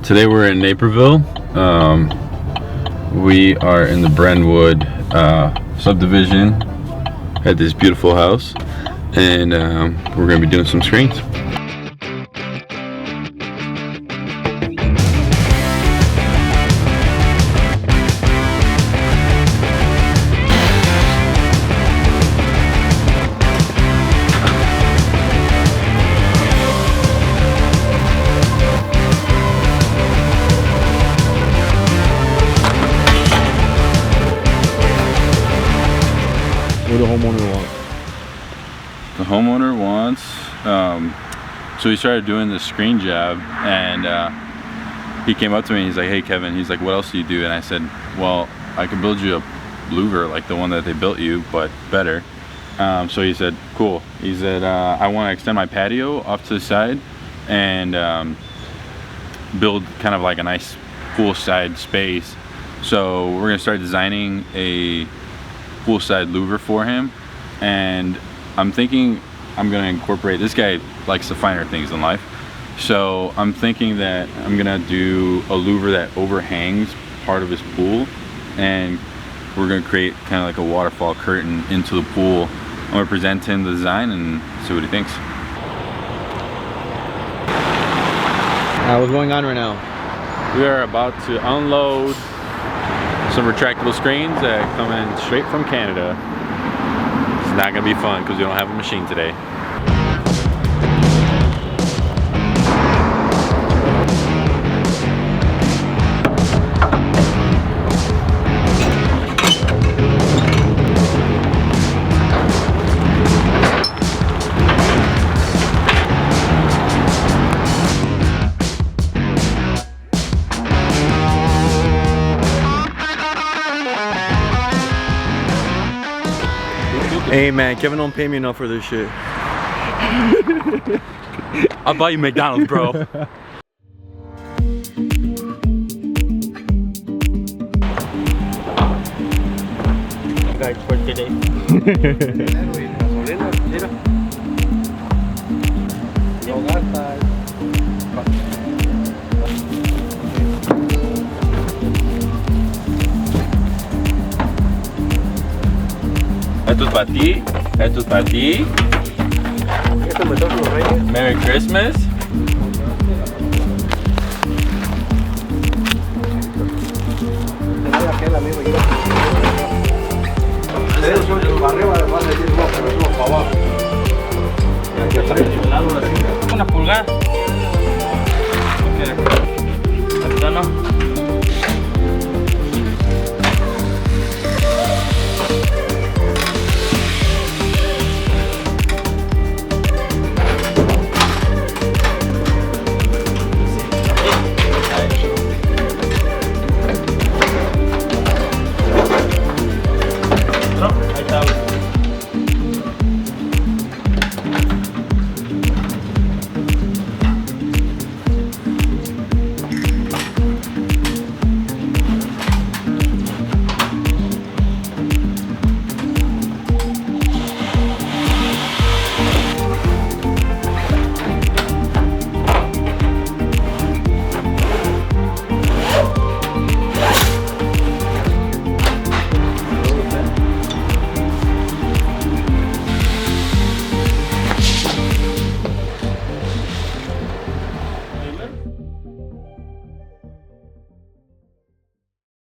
Today we're in Naperville. We are in the Brentwood subdivision at this beautiful house, and we're going to be doing some screens. What the homeowner wants? The homeowner wants, so he started doing the screen job, and he came up to me and he's like, hey Kevin, he's like, what else do you do? And I said, well, I can build you a louver like the one that they built you, but better. So he said, cool. He said, I want to extend my patio off to the side and build kind of like a nice poolside space. So we're gonna start designing a poolside louver for him, and I'm thinking I'm gonna incorporate, this guy likes the finer things in life, so I'm thinking that I'm gonna do a louver that overhangs part of his pool, and we're gonna create kind of like a waterfall curtain into the pool. I'm gonna present him the design and see what he thinks. What's going on right now? We are about to unload some retractable screens that come in straight from Canada. It's not gonna be fun because we don't have a machine today. Hey man, Kevin don't pay me enough for this shit. I'll buy you McDonald's, bro. Guys, for today. Esto es para ti. Esto es para ti. Merry Christmas. Una pulgada.